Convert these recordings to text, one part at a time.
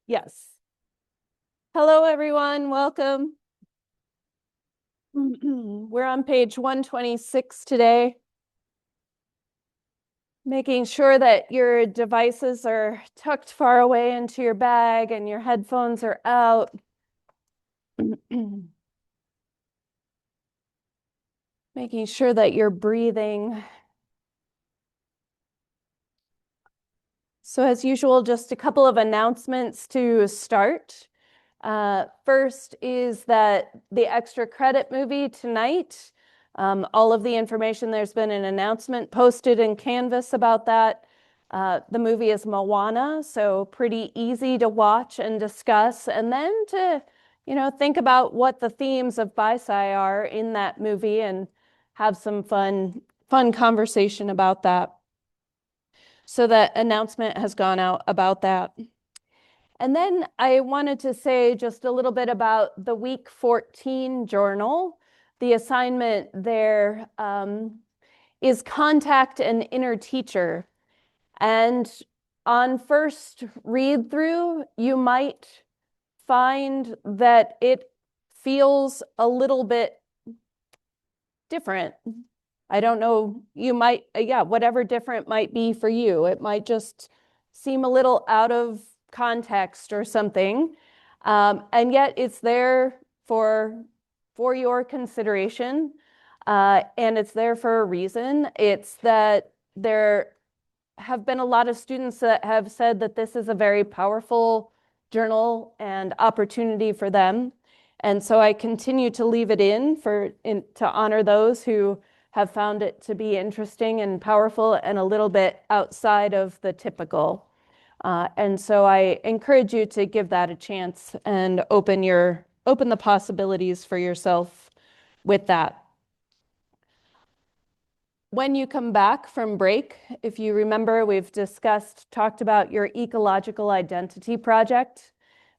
Yes. Hello, everyone. Welcome. We're on page 126 today, making sure that your devices are tucked far away into your bag and your headphones are out. Making sure that you're breathing. So as usual, just a couple of announcements to start. First is that the extra credit movie tonight, all of the information, there's been an announcement posted in Canvas about that. The movie is Moana, so pretty easy to watch and discuss, and then to, think about what the themes of BiSci are in that movie and have some fun conversation about that. So that announcement has gone out about that. And then I wanted to say just a little bit about the week 14 journal. The assignment there is contact an inner teacher. And on first read through, you might find that it feels a little bit different. I don't know, you might, whatever different might be for you. It might just seem a little out of context or something. And yet it's there for your consideration. And it's there for a reason. It's that there have been a lot of students that have said that this is a very powerful journal and opportunity for them. And so I continue to leave it to honor those who have found it to be interesting and powerful and a little bit outside of the typical. And so I encourage you to give that a chance and open the possibilities for yourself with that. When you come back from break, if you remember, we've talked about your ecological identity project.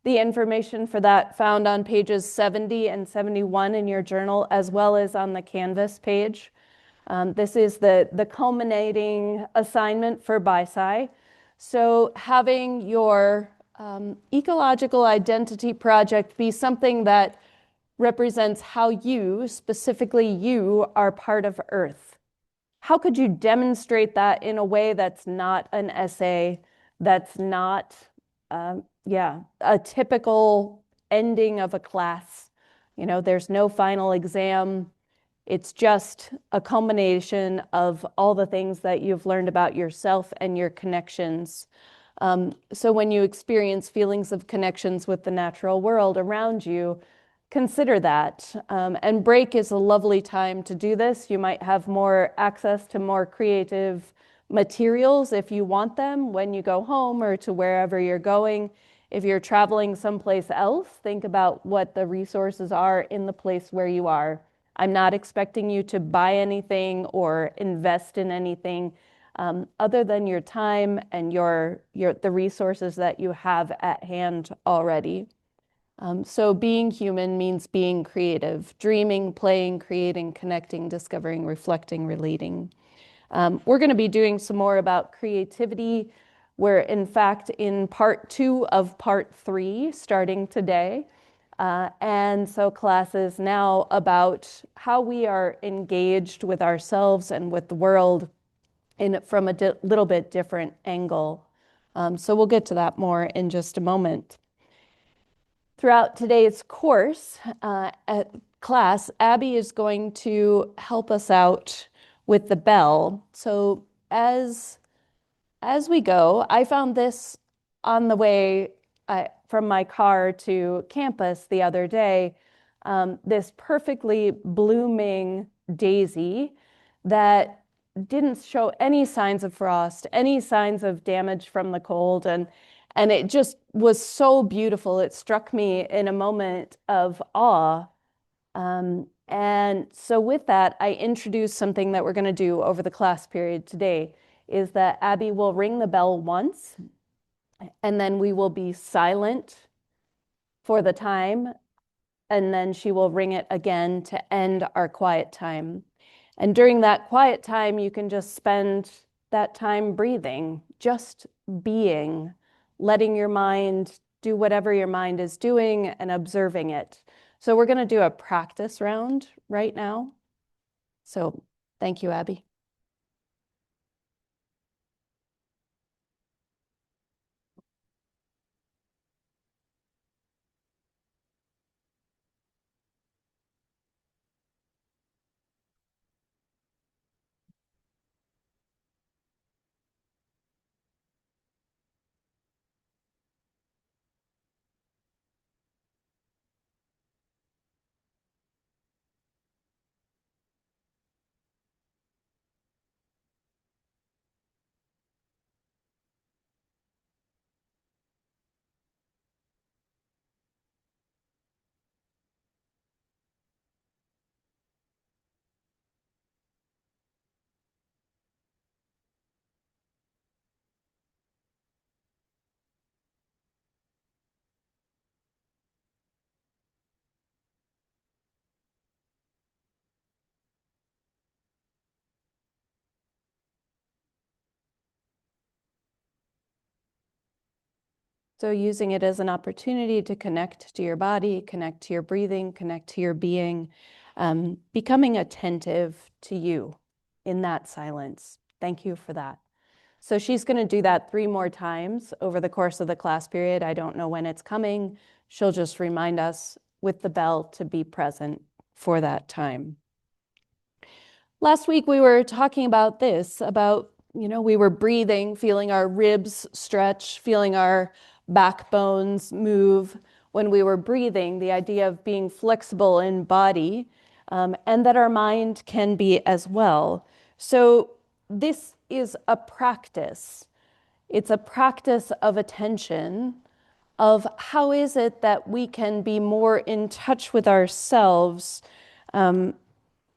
The information for that found on pages 70 and 71 in your journal, as well as on the Canvas page. This is the culminating assignment for BiSci. So having your ecological identity project be something that represents how you, specifically you, are part of Earth. How could you demonstrate that in a way that's not an essay, that's not, a typical ending of a class? There's no final exam. It's just a culmination of all the things that you've learned about yourself and your connections. So when you experience feelings of connections with the natural world around you, consider that. And break is a lovely time to do this. You might have more access to more creative materials if you want them when you go home or to wherever you're going. If you're traveling someplace else, think about what the resources are in the place where you are. I'm not expecting you to buy anything or invest in anything other than your time and the resources that you have at hand already. So being human means being creative, dreaming, playing, creating, connecting, discovering, reflecting, relating. We're going to be doing some more about creativity. We're in fact in part 2 of part 3 starting today. And so class is now about how we are engaged with ourselves and with the world from a little bit different angle. So we'll get to that more in just a moment. Throughout today's course at class, Abby is going to help us out with the bell. So as we go, I found this on the way from my car to campus the other day, this perfectly blooming daisy that didn't show any signs of frost, any signs of damage from the cold, and it just was so beautiful. It struck me in a moment of awe. And so with that, I introduced something that we're going to do over the class period today, is that Abby will ring the bell once, and then we will be silent for the time, and then she will ring it again to end our quiet time. And during that quiet time, you can just spend that time breathing, just being, letting your mind do whatever your mind is doing and observing it. So we're going to do a practice round right now. So thank you, Abby. So using it as an opportunity to connect to your body, connect to your breathing, connect to your being, becoming attentive to you in that silence. Thank you for that. So she's going to do that 3 more times over the course of the class period. I don't know when it's coming. She'll just remind us with the bell to be present for that time. Last week we were talking about this, about, we were breathing, feeling our ribs stretch, feeling our backbones move when we were breathing, the idea of being flexible in body, and that our mind can be as well. So this is a practice. It's a practice of attention, of how is it that we can be more in touch with ourselves,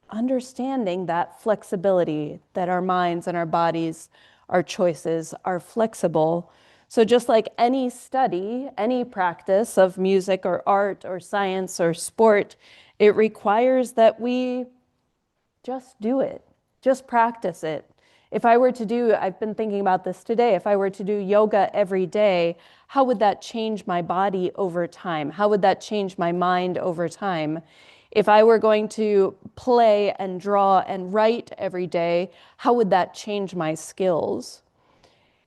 understanding that flexibility, that our minds and our bodies, our choices are flexible. So just like any study, any practice of music or art or science or sport, it requires that we just do it, just practice it. If I were to do, I've been thinking about this today, if I were to do yoga every day, how would that change my body over time? How would that change my mind over time? If I were going to play and draw and write every day, how would that change my skills?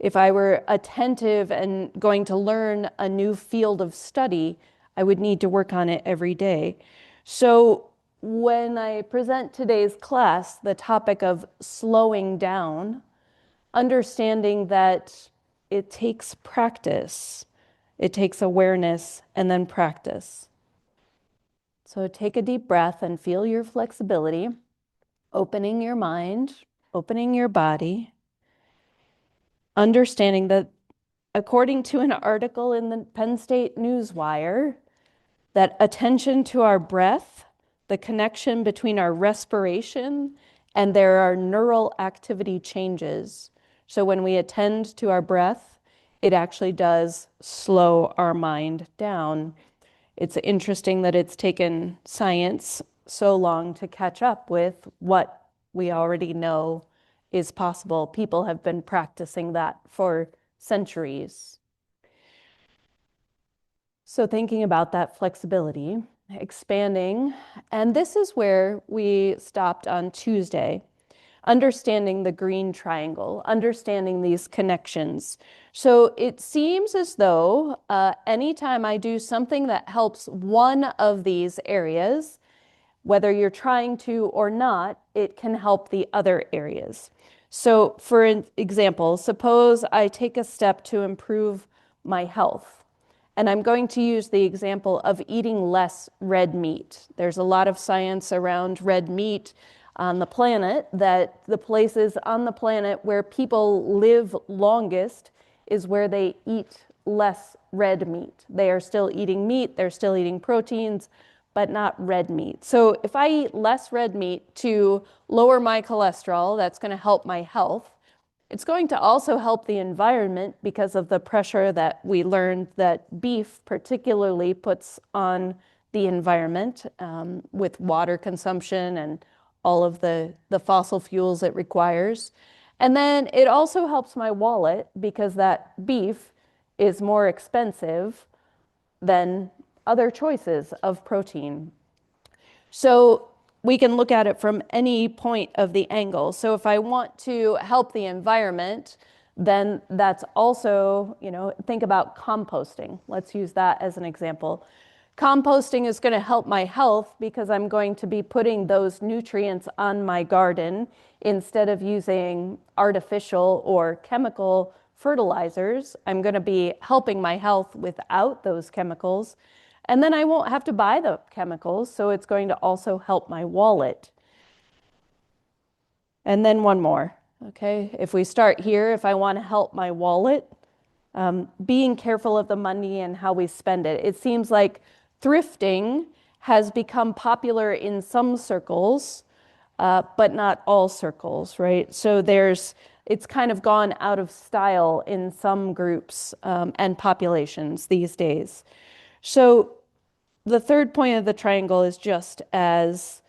If I were attentive and going to learn a new field of study, I would need to work on it every day. So when I present today's class, the topic of slowing down, understanding that it takes practice, it takes awareness and then practice. So take a deep breath and feel your flexibility, opening your mind, opening your body, understanding that according to an article in the Penn State Newswire, that attention to our breath, the connection between our respiration, and there are neural activity changes. So when we attend to our breath, it actually does slow our mind down. It's interesting that it's taken science so long to catch up with what we already know is possible. People have been practicing that for centuries. So thinking about that flexibility, expanding, and this is where we stopped on Tuesday, understanding the green triangle, understanding these connections. So it seems as though anytime I do something that helps one of these areas, whether you're trying to or not, it can help the other areas. So for example, suppose I take a step to improve my health. And I'm going to use the example of eating less red meat. There's a lot of science around red meat on the planet, that the places on the planet where people live longest is where they eat less red meat. They are still eating meat, they're still eating proteins, but not red meat. So if I eat less red meat to lower my cholesterol, that's going to help my health. It's going to also help the environment because of the pressure that we learned that beef particularly puts on the environment, with water consumption and all of the fossil fuels it requires. And then it also helps my wallet because that beef is more expensive. than other choices of protein. So we can look at it from any point of the angle. So if I want to help the environment, then that's also, think about composting. Let's use that as an example. Composting is going to help my health because I'm going to be putting those nutrients on my garden instead of using artificial or chemical fertilizers. I'm going to be helping my health without those chemicals. And then I won't have to buy the chemicals, so it's going to also help my wallet. And then one more, okay? If we start here, if I want to help my wallet, being careful of the money and how we spend it. It seems like thrifting has become popular in some circles, but not all circles, right? So it's kind of gone out of style in some groups and populations these days. So the third point of the triangle is just as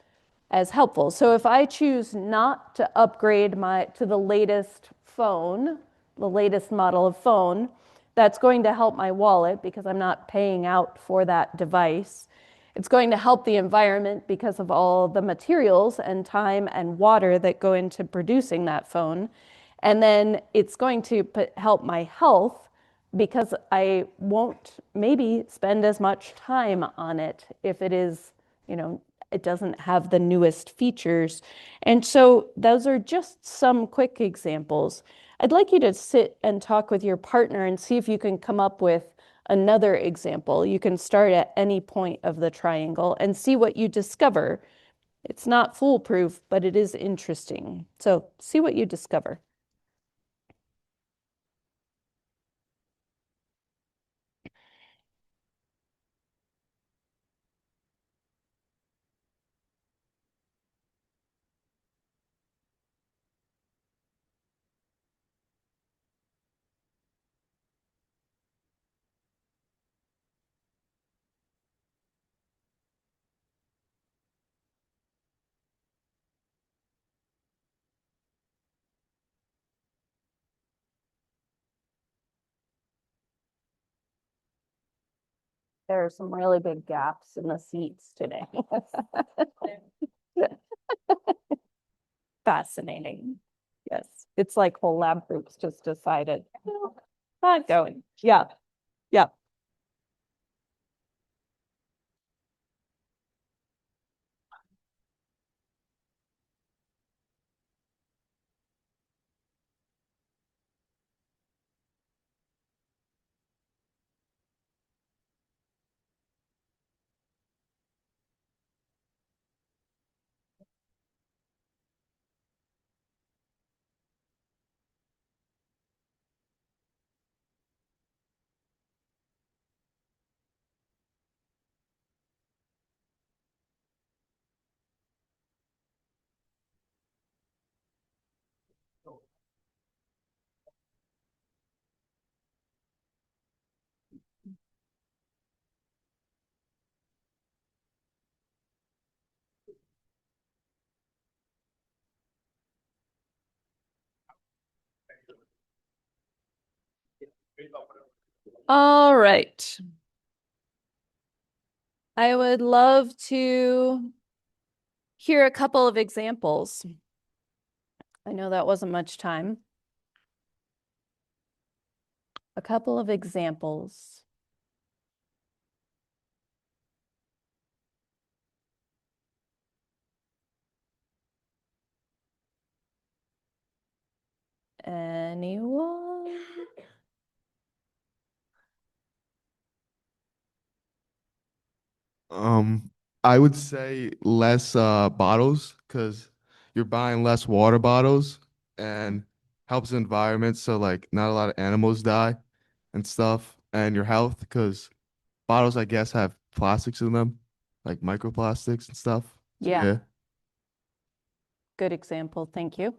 helpful. So if I choose not to upgrade to the latest phone, the latest model of phone, that's going to help my wallet because I'm not paying out for that device. It's going to help the environment because of all the materials and time and water that go into producing that phone. And then it's going to help my health because I won't maybe spend as much time on it if it is, it doesn't have the newest features. And so those are just some quick examples. I'd like you to sit and talk with your partner and see if you can come up with another example. You can start at any point of the triangle and see what you discover. It's not foolproof, but it is interesting. So see what you discover. There are some really big gaps in the seats today. Fascinating. Yes. It's like whole lab groups just decided, not going. Yeah. Yeah. All right. I would love to hear a couple of examples. I know that wasn't much time. A couple of examples. Anyone? Um, I would say less bottles because you're buying less water bottles and helps the environment so like not a lot of animals die and stuff and your health because bottles I guess have plastics in them like microplastics and stuff. So Yeah, yeah. good example. Thank you.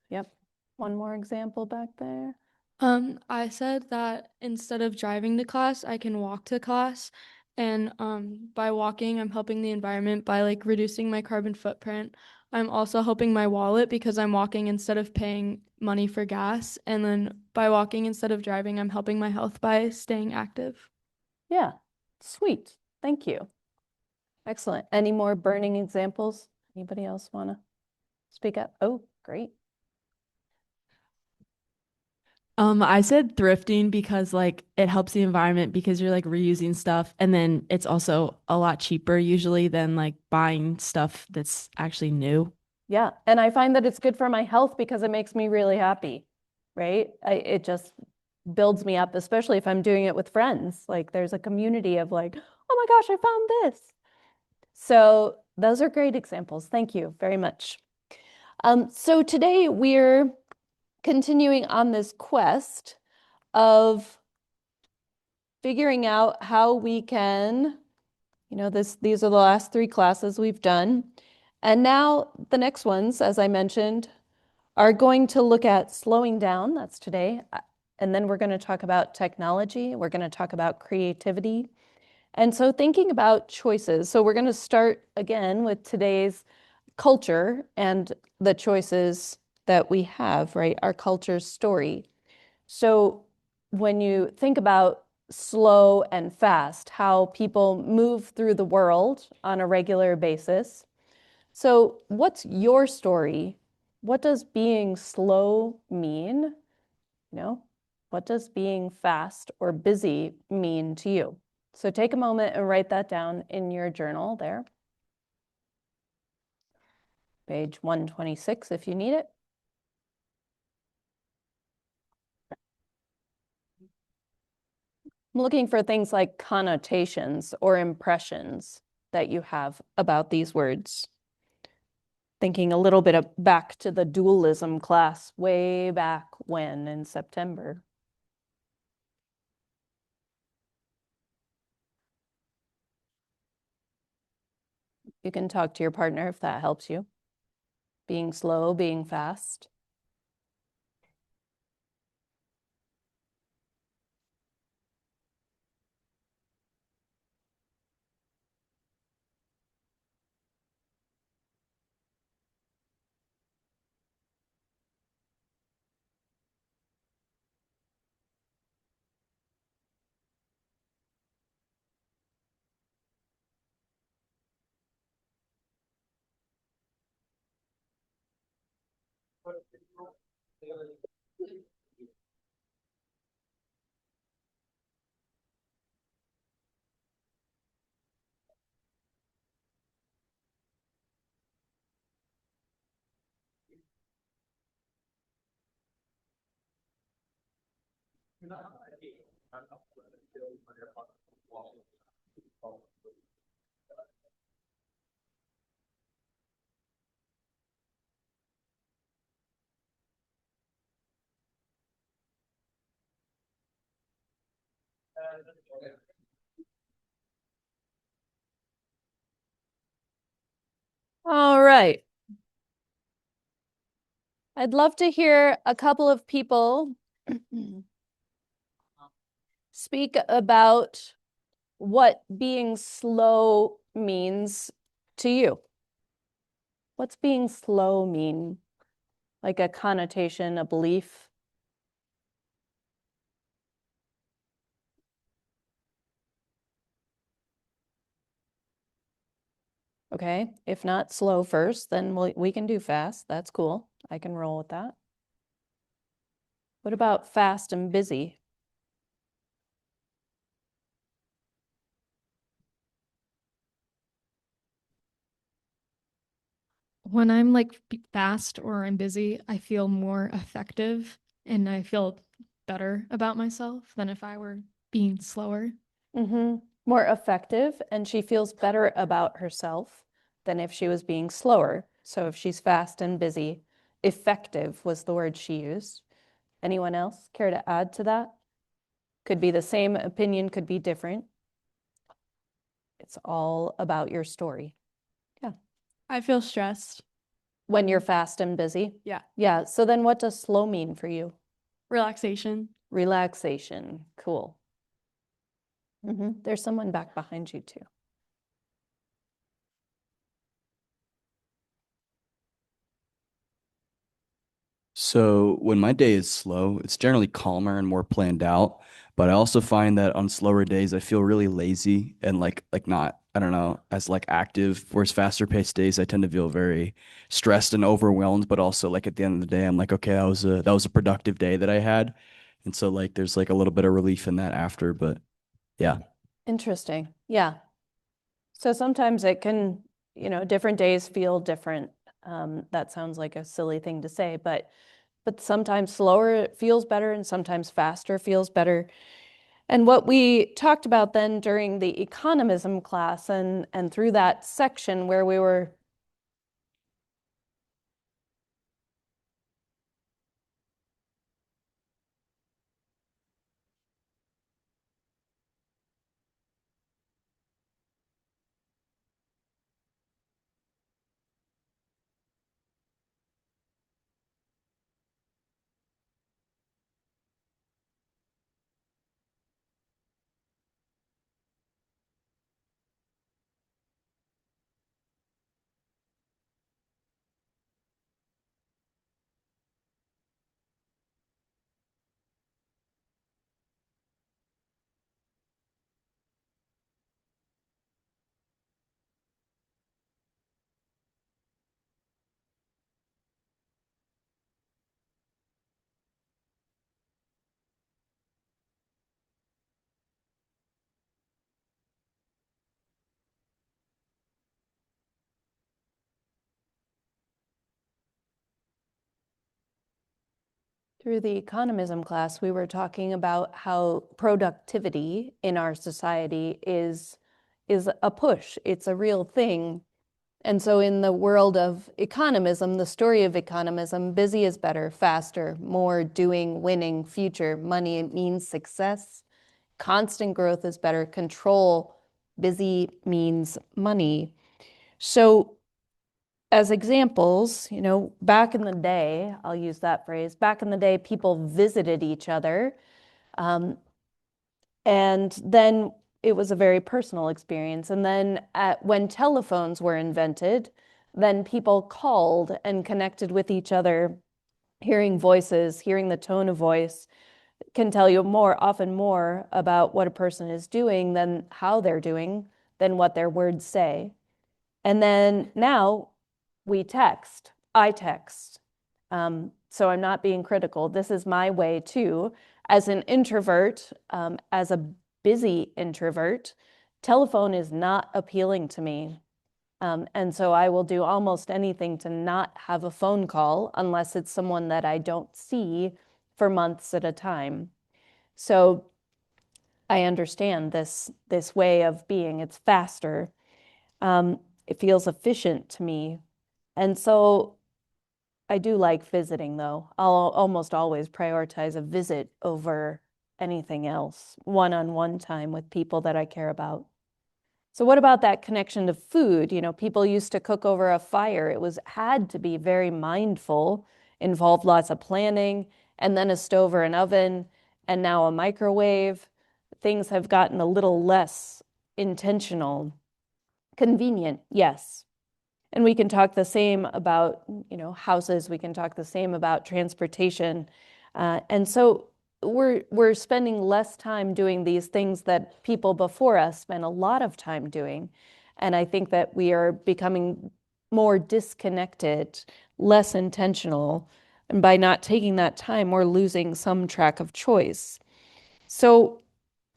Yep. One more example back there. I said that instead of driving to class, I can walk to class. And by walking, I'm helping the environment by like reducing my carbon footprint. I'm also helping my wallet because I'm walking instead of paying money for gas. And then by walking instead of driving, I'm helping my health by staying active. Yeah. Sweet. Thank you. Excellent. Any more burning examples? Anybody else want to speak up? Oh, great. I said thrifting because like it helps the environment because you're like reusing stuff and then it's also a lot cheaper usually than like buying stuff that's actually new. Yeah. And I find that it's good for my health because it makes me really happy, right? It just builds me up, especially if I'm doing it with friends. Like there's a community of like, oh my gosh, I found this. So those are great examples. Thank you very much. So today we're continuing on this quest of figuring out how we can, these are the last 3 classes we've done. And now the next ones, as I mentioned, are going to look at slowing down. That's today. And then we're going to talk about technology. We're going to talk about creativity. And so thinking about choices. So we're going to start again with today's culture and the choices that we have, right? Our culture's story. So when you think about slow and fast, how people move through the world on a regular basis. So what's your story? What does being slow mean? What does being fast or busy mean to you? So take a moment and write that down in your journal there. Page 126 if you need it. I'm looking for things like connotations or impressions that you have about these words. Thinking a little bit back to the dualism class way back when in September. You can talk to your partner if that helps you. Being slow, being fast. All right. I'd love to hear a couple of people speak about what being slow means to you. What's being slow mean? Like a connotation, a belief? Okay, if not slow first, then we can do fast. That's cool. I can roll with that. What about fast and busy? When I'm like fast or I'm busy, I feel more effective and I feel better about myself than if I were being slower. More effective, and she feels better about herself than if she was being slower. So if she's fast and busy, effective was the word she used. Anyone else care to add to that? Could be the same opinion, could be different. It's all about your story. Yeah. I feel stressed. When you're fast and busy? Yeah. Yeah. So then what does slow mean for you? Relaxation. Relaxation. Cool. There's someone back behind you too. So when my day is slow, it's generally calmer and more planned out. But I also find that on slower days, I feel really lazy and like not, I don't know, as like active. Whereas faster paced days, I tend to feel very stressed and overwhelmed. But also like at the end of the day, I'm like, okay, that was a productive day that I had. And so like there's like a little bit of relief in that after. But yeah. Interesting. Yeah. So sometimes it can, different days feel different. That sounds like a silly thing to say, but sometimes slower feels better and sometimes faster feels better. And what we talked about then during the economism class and through that section where we were through the economism class, we were talking about how productivity in our society is a push. It's a real thing. And so in the world of economism, the story of economism, busy is better, faster, more, doing, winning, future, money means success. Constant growth is better, control, busy means money. So as examples, back in the day, I'll use that phrase, back in the day, people visited each other. And then it was a very personal experience. And then when telephones were invented, then people called and connected with each other, hearing voices, hearing the tone of voice can tell you often more about what a person is doing than how they're doing, than what their words say. And then now we text, I text. So I'm not being critical. This is my way too. As an introvert, as a busy introvert, telephone is not appealing to me. And so I will do almost anything to not have a phone call unless it's someone that I don't see for months at a time. So I understand this way of being. It's faster. It feels efficient to me. And so I do like visiting, though. I'll almost always prioritize a visit over anything else, one-on-one time with people that I care about. So what about that connection to food? People used to cook over a fire. It had to be very mindful, involved lots of planning, and then a stove or an oven, and now a microwave. Things have gotten a little less intentional. Convenient, yes. And we can talk the same about, houses. We can talk the same about transportation. And so we're spending less time doing these things that people before us spent a lot of time doing. And I think that we are becoming more disconnected, less intentional. And by not taking that time, we're losing some track of choice. So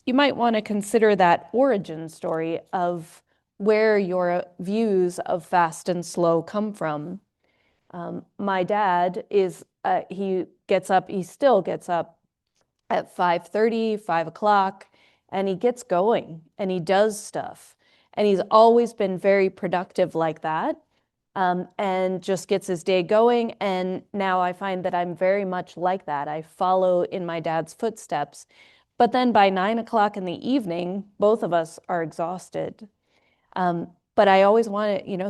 you might want to consider that origin story of where your views of fast and slow come from. My dad he still gets up at 5:30, 5 o'clock, and he gets going and he does stuff. And he's always been very productive like that, and just gets his day going. And now I find that I'm very much like that. I follow in my dad's footsteps. But then by 9 o'clock in the evening, both of us are exhausted. But I always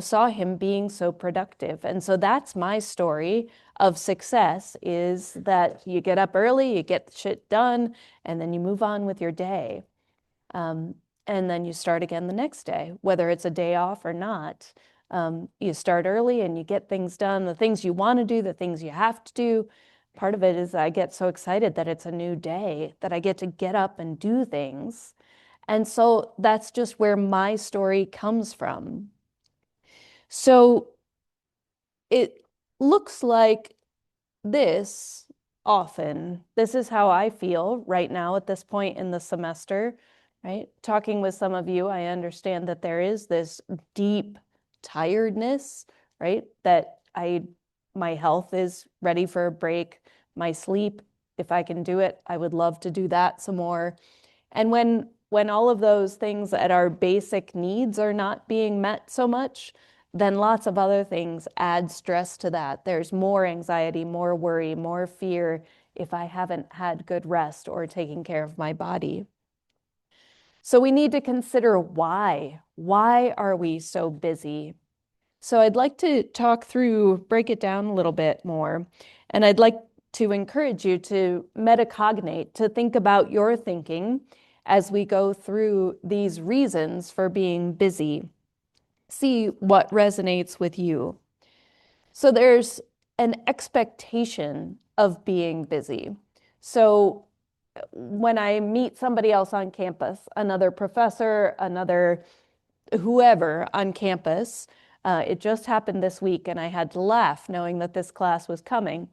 saw him being so productive. And so that's my story of success, is that you get up early, you get shit done, and then you move on with your day. And then you start again the next day, whether it's a day off or not. You start early and you get things done, the things you want to do, the things you have to do. Part of it is I get so excited that it's a new day, that I get to get up and do things. And so that's just where my story comes from. So it looks like this often. This is how I feel right now at this point in the semester, right? Talking with some of you, I understand that there is this deep tiredness, right? That my health is ready for a break. My sleep, if I can do it, I would love to do that some more. And when all of those things at our basic needs are not being met so much, then lots of other things add stress to that. There's more anxiety, more worry, more fear if I haven't had good rest or taken care of my body. So we need to consider why. Why are we so busy? So I'd like to break it down a little bit more, and I'd like to encourage you to metacognate, to think about your thinking as we go through these reasons for being busy. See what resonates with you. So there's an expectation of being busy. So when I meet somebody else on campus, another professor, another whoever on campus, it just happened this week, and I had to laugh knowing that this class was coming.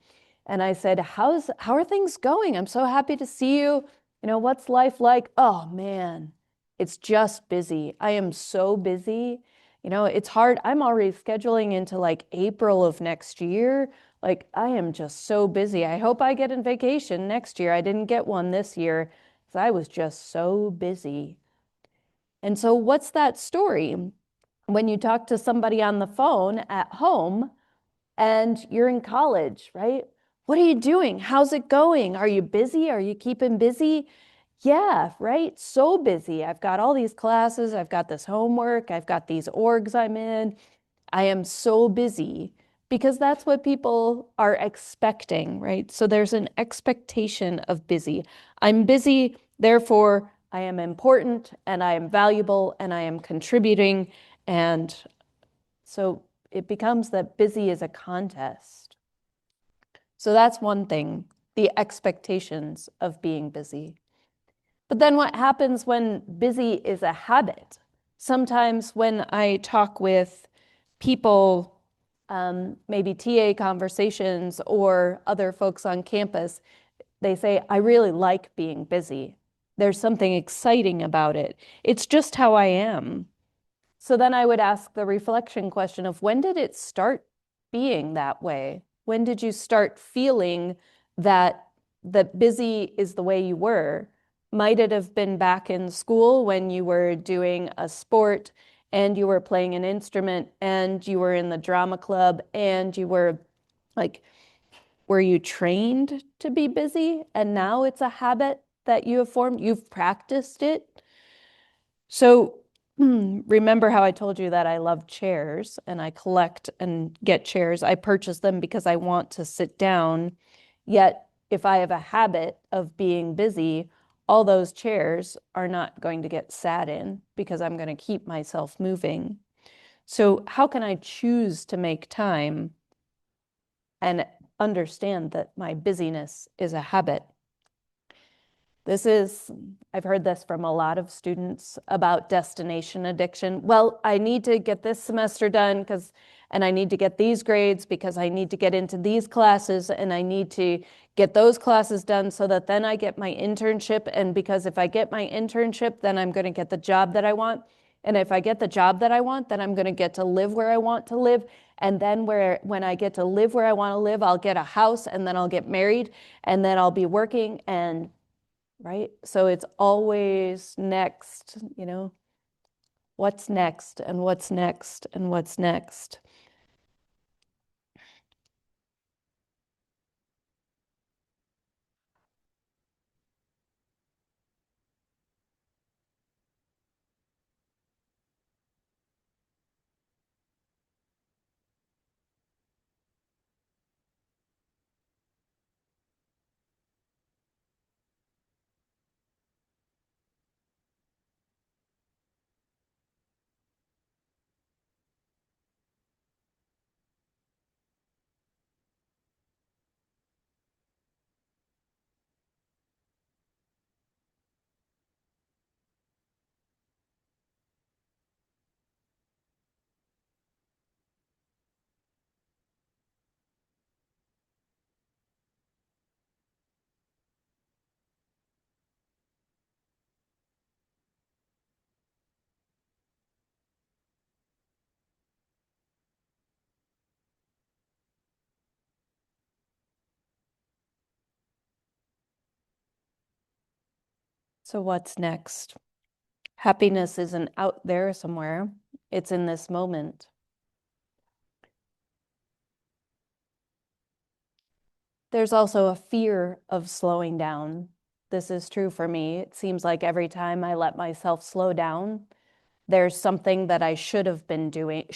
And I said, how are things going? I'm so happy to see you. What's life like? Oh man, it's just busy. I am so busy. It's hard. I'm already scheduling into like April of next year. Like, I am just so busy. I hope I get a vacation next year. I didn't get one this year because I was just so busy. And so, what's that story? When you talk to somebody on the phone at home and you're in college, right? What are you doing? How's it going? Are you busy? Are you keeping busy? Yeah, right? So busy. I've got all these classes. I've got this homework. I've got these orgs I'm in. I am so busy because that's what people are expecting, right? So there's an expectation of busy. I'm busy, therefore I am important and I am valuable and I am contributing. And so it becomes that busy is a contest. So that's one thing, the expectations of being busy. But then what happens when busy is a habit? Sometimes when I talk with people, maybe TA conversations or other folks on campus, they say, I really like being busy. There's something exciting about it. It's just how I am. So then I would ask the reflection question of when did it start being that way? When did you start feeling that busy is the way you were? Might it have been back in school when you were doing a sport and you were playing an instrument and you were in the drama club and you were like, were you trained to be busy and now it's a habit that you have formed? You've practiced it. So remember how I told you that I love chairs and I collect and get chairs. I purchase them because I want to sit down. Yet, if I have a habit of being busy, all those chairs are not going to get sat in because I'm going to keep myself moving. So, how can I choose to make time and understand that my busyness is a habit? I've heard this from a lot of students about destination addiction. Well, I need to get this semester done and I need to get these grades because I need to get into these classes and I need to get those classes done so that then I get my internship. And because if I get my internship, then I'm going to get the job that I want. And if I get the job that I want, then I'm going to get to live where I want to live. And then when I get to live where I want to live, I'll get a house and then I'll get married and then I'll be working and right? So it's always next, what's next and what's next and what's next. So what's next? Happiness isn't out there somewhere. It's in this moment. There's also a fear of slowing down. This is true for me. It seems like every time I let myself slow down, there's something that I should have been doing,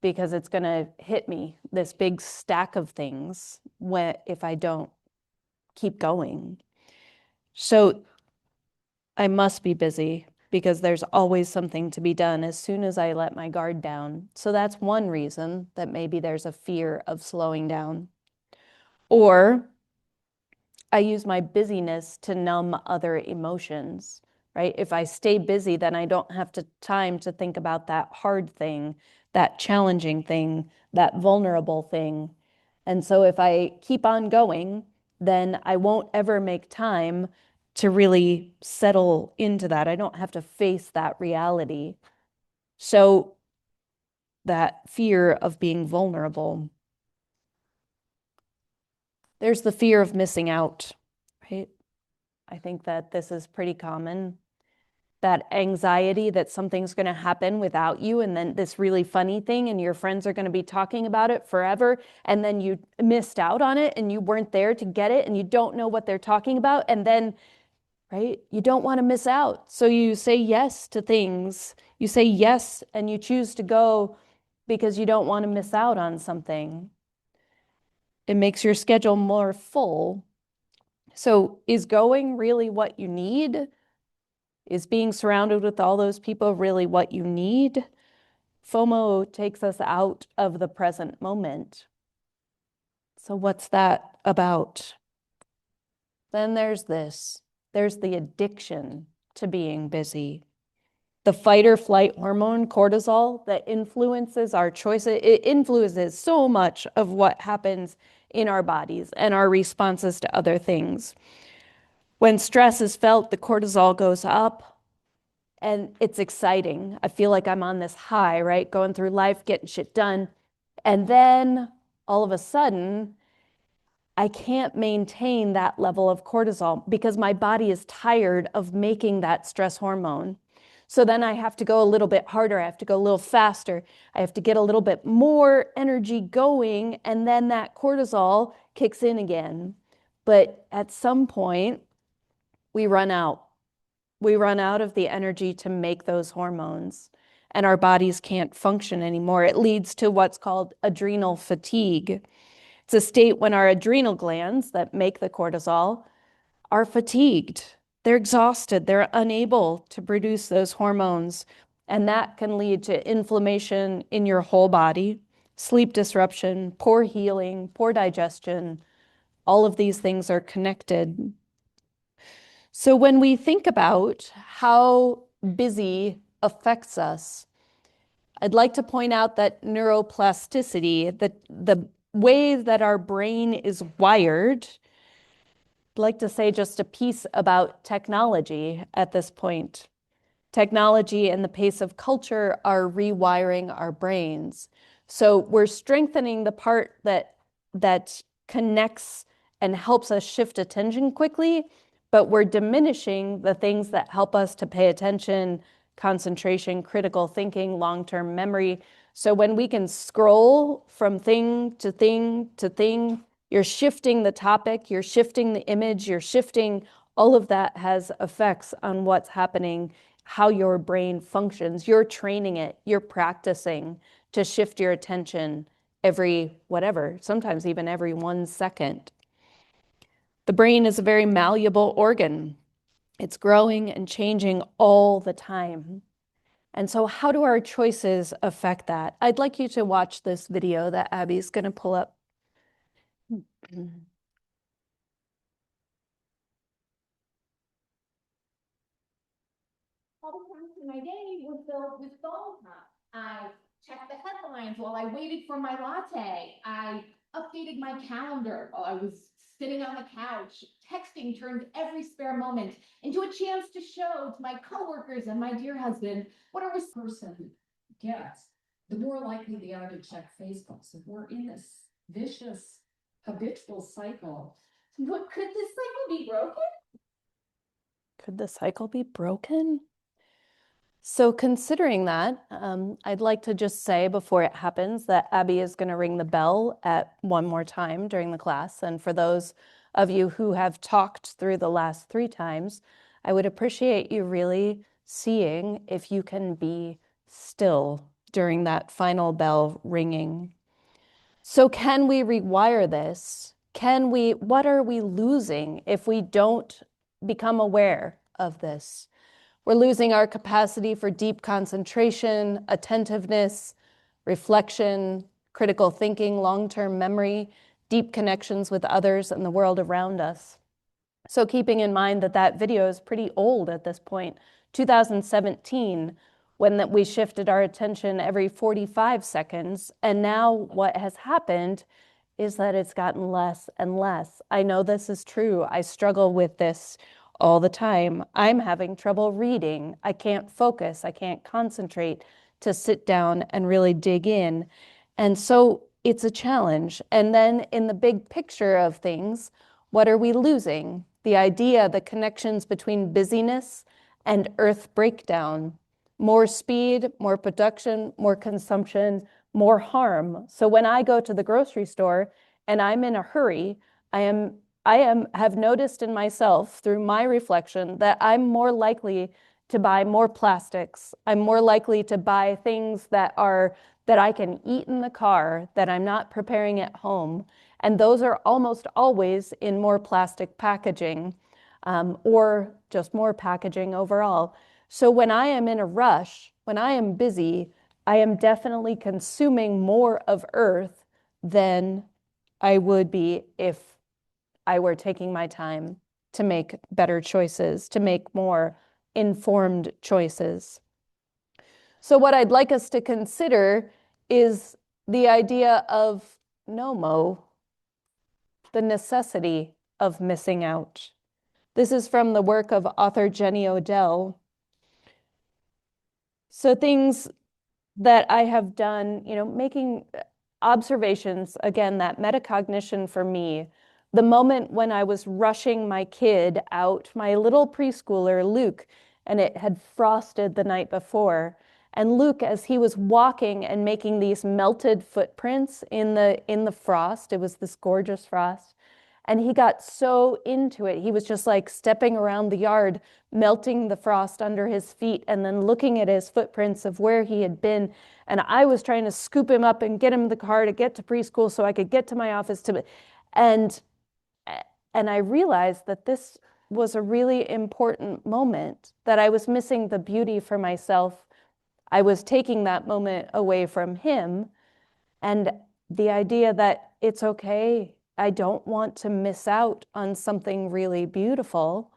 because it's going to hit me, this big stack of things, if I don't keep going. So I must be busy because there's always something to be done as soon as I let my guard down. So that's one reason that maybe there's a fear of slowing down. Or I use my busyness to numb other emotions, right? If I stay busy, then I don't have time to think about that hard thing, that challenging thing, that vulnerable thing. And so if I keep on going, then I won't ever make time to really settle into that. I don't have to face that reality. So that fear of being vulnerable. There's the fear of missing out, right? I think that this is pretty common. That anxiety that something's going to happen without you, and then this really funny thing, and your friends are going to be talking about it forever, and then you missed out on it, and you weren't there to get it, and you don't know what they're talking about, and then, right, you don't want to miss out. So you say yes to things. You say yes, and you choose to go because you don't want to miss out on something. It makes your schedule more full. So is going really what you need? Is being surrounded with all those people really what you need? FOMO takes us out of the present moment. So what's that about? Then there's this. There's the addiction to being busy. The fight or flight hormone, cortisol, that influences our choices. It influences so much of what happens in our bodies and our responses to other things. When stress is felt, the cortisol goes up. And it's exciting. I feel like I'm on this high, right? Going through life, getting shit done. And then all of a sudden, I can't maintain that level of cortisol because my body is tired of making that stress hormone. So then I have to go a little bit harder. I have to go a little faster. I have to get a little bit more energy going. And then that cortisol kicks in again. But at some point, we run out. We run out of the energy to make those hormones, and our bodies can't function anymore. It leads to what's called adrenal fatigue. It's a state when our adrenal glands that make the cortisol are fatigued. They're exhausted. They're unable to produce those hormones, and that can lead to inflammation in your whole body, sleep disruption, poor healing, poor digestion. All of these things are connected. So when we think about how busy affects us, I'd like to point out that neuroplasticity, the way that our brain is wired, I'd like to say just a piece about technology at this point. Technology and the pace of culture are rewiring our brains. So we're strengthening the part that connects and helps us shift attention quickly, but we're diminishing the things that help us to pay attention, concentration, critical thinking, long-term memory. So when we can scroll from thing to thing to thing, you're shifting the topic, you're shifting the image, you're shifting, all of that has effects on what's happening, how your brain functions. You're training it, you're practicing to shift your attention every whatever, sometimes even every 1 second. The brain is a very malleable organ. It's growing and changing all the time. And so how do our choices affect that? I'd like you to watch this video that Abby's going to pull up. All the times in my day were filled with phone time. I checked the headlines while I waited for my latte. I updated my calendar while I was sitting on the couch. Texting turned every spare moment into a chance to show to my coworkers and my dear husband what I was. Person gets, the more likely they are to check Facebook. So we're in this vicious, habitual cycle. What could this cycle be broken? Could the cycle be broken? So considering that, I'd like to just say before it happens that Abby is going to ring the bell at one more time during the class. And for those of you who have talked through the last 3 times, I would appreciate you really seeing if you can be still during that final bell ringing. So can we rewire this? What are we losing if we don't become aware of this? We're losing our capacity for deep concentration, attentiveness, reflection, critical thinking, long-term memory, deep connections with others and the world around us. So keeping in mind that that video is pretty old at this point, 2017, when we shifted our attention every 45 seconds. And now what has happened is that it's gotten less and less. I know this is true. I struggle with this all the time. I'm having trouble reading. I can't focus. I can't concentrate to sit down and really dig in. And so it's a challenge. And then in the big picture of things, what are we losing? The idea, the connections between busyness and earth breakdown. More speed, more production, more consumption, more harm. So when I go to the grocery store and I'm in a hurry, have noticed in myself through my reflection that I'm more likely to buy more plastics. I'm more likely to buy things that I can eat in the car, that I'm not preparing at home. And those are almost always in more plastic packaging, or just more packaging overall. So when I am in a rush, when I am busy, I am definitely consuming more of Earth than I would be if I were taking my time to make better choices, to make more informed choices. So what I'd like us to consider is the idea of NOMO, the necessity of missing out. This is from the work of author Jenny Odell. So things that I have done, making observations, again, that metacognition for me, the moment when I was rushing my kid out, my little preschooler, Luke, and it had frosted the night before. And Luke, as he was walking and making these melted footprints in the frost, it was this gorgeous frost, and he got so into it. He was just like stepping around the yard, melting the frost under his feet, and then looking at his footprints of where he had been. And I was trying to scoop him up and get him in the car to get to preschool so I could get to my office and I realized that this was a really important moment, that I was missing the beauty for myself. I was taking that moment away from him, and the idea that it's okay, I don't want to miss out on something really beautiful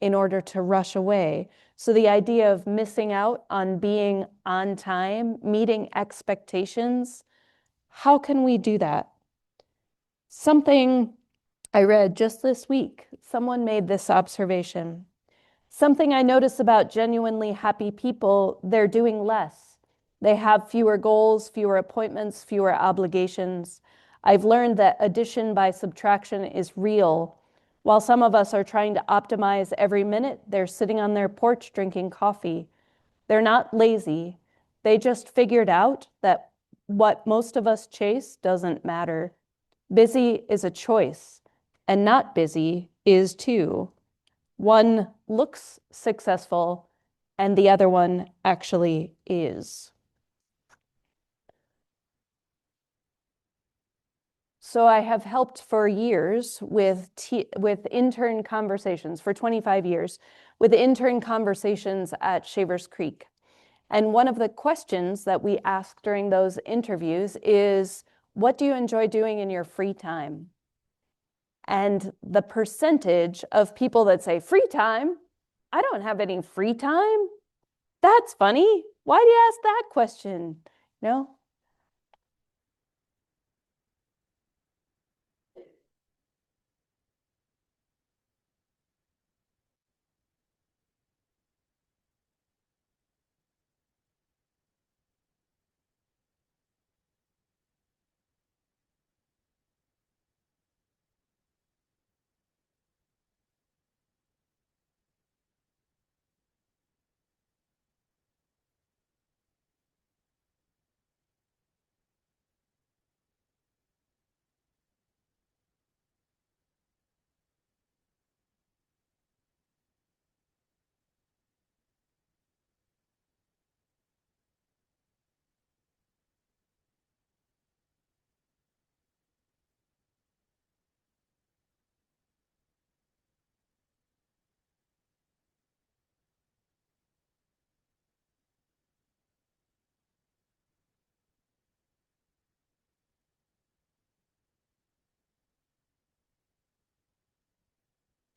in order to rush away. So the idea of missing out on being on time, meeting expectations, how can we do that? Something I read just this week, someone made this observation. Something I notice about genuinely happy people, they're doing less. They have fewer goals, fewer appointments, fewer obligations. I've learned that addition by subtraction is real. While some of us are trying to optimize every minute, they're sitting on their porch drinking coffee. They're not lazy. They just figured out that what most of us chase doesn't matter. Busy is a choice, and not busy is too. One looks successful, and the other one actually is. So I have helped for years with intern conversations, for 25 years, with intern conversations at Shavers Creek. And one of the questions that we ask during those interviews is, what do you enjoy doing in your free time? And the percentage of people that say, free time? I don't have any free time. That's funny. Why do you ask that question? No?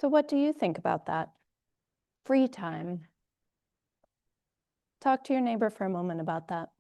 So what do you think about that? Free time. Talk to your neighbor for a moment about that.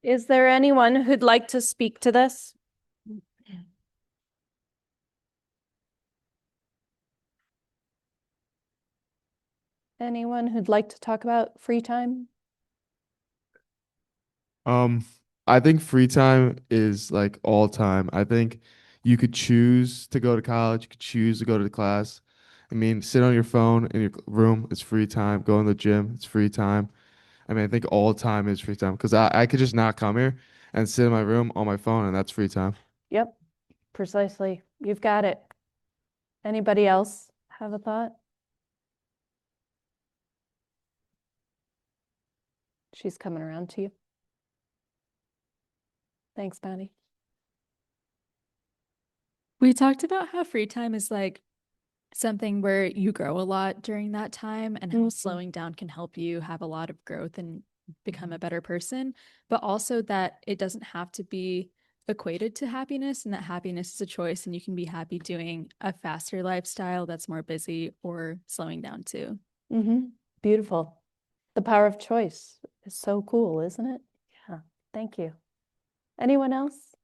Is there anyone who'd like to speak to this? Anyone who'd like to talk about free time? I think free time is like all time. I think you could choose to go to college, you could choose to go to the class. I mean, sit on your phone in your room, it's free time. Go in the gym, it's free time. I mean, I think all time is free time because I could just not come here and sit in my room on my phone, and that's free time. Yep, precisely. You've got it. Anybody else have a thought? She's coming around to you. Thanks, Maddie. We talked about how free time is like something where you grow a lot during that time and how Mhm. slowing down can help you have a lot of growth and become a better person, but also that it doesn't have to be equated to happiness and that happiness is a choice and you can be happy doing a faster lifestyle that's more busy or slowing down too. Beautiful. The power of choice is so cool, isn't it? Yeah, thank you. Anyone else?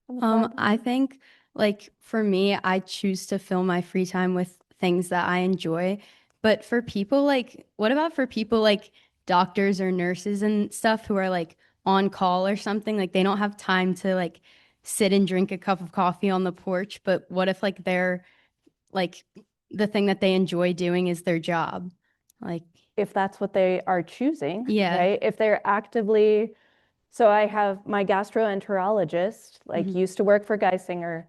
have a thought? I think like for me, I choose to fill my free time with things that I enjoy. But for people like, what about for people like doctors or nurses and stuff who are like on call or something? Like they don't have time to like sit and drink a cup of coffee on the porch. But what if like they're like the thing that they enjoy doing is their job? Like, If that's what they are choosing, Yeah. right? If they're actively, so I have my gastroenterologist, like Mhm. used to work for Geisinger,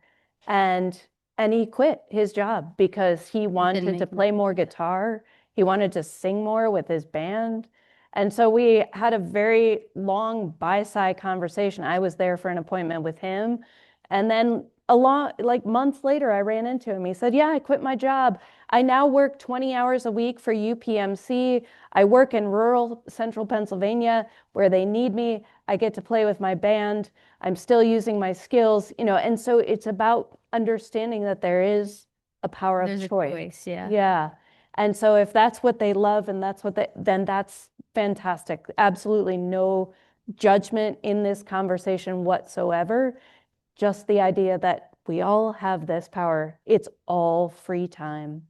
and he quit his job because he wanted to make play more guitar. He wanted to sing more with his band. And so we had a very long by-side conversation. I was there for an appointment with him. And then like months later, I ran into him. He said, yeah, I quit my job. I now work 20 hours a week for UPMC. I work in rural central Pennsylvania where they need me. I get to play with my band. I'm still using my skills, and so it's about understanding that there is a power There's of a choice. choice, yeah. Yeah. And so if that's what they love and then that's fantastic. Absolutely no judgment in this conversation whatsoever. Just the idea that we all have this power. It's all free time.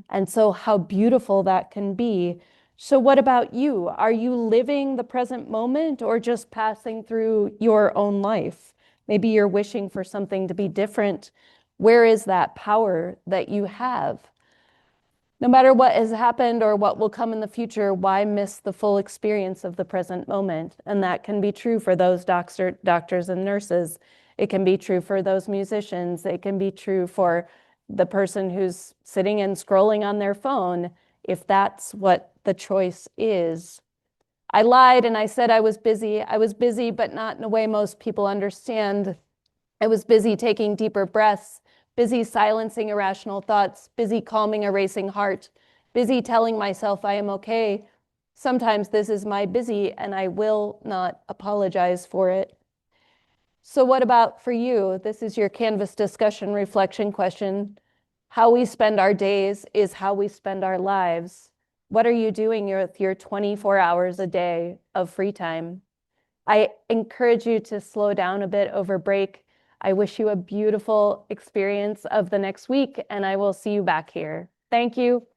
And so how beautiful that can be. So what about you? Are you living the present moment or just passing through your own life? Maybe you're wishing for something to be different. Where is that power that you have? No matter what has happened or what will come in the future, why miss the full experience of the present moment? And that can be true for those doctors and nurses. It can be true for those musicians. It can be true for the person who's sitting and scrolling on their phone, if that's what the choice is. I lied and I said I was busy. I was busy, but not in a way most people understand. I was busy taking deeper breaths busy silencing irrational thoughts, busy calming a racing heart, busy telling myself I am okay. Sometimes this is my busy, and I will not apologize for it. So what about for you? This is your Canvas discussion reflection question. How we spend our days is how we spend our lives. What are you doing with your 24 hours a day of free time? I encourage you to slow down a bit over break. I wish you a beautiful experience of the next week, and I will see you back here. Thank you.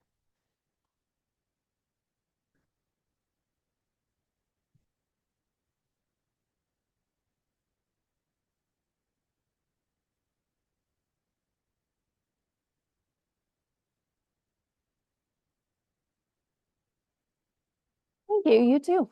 Thank you, you too.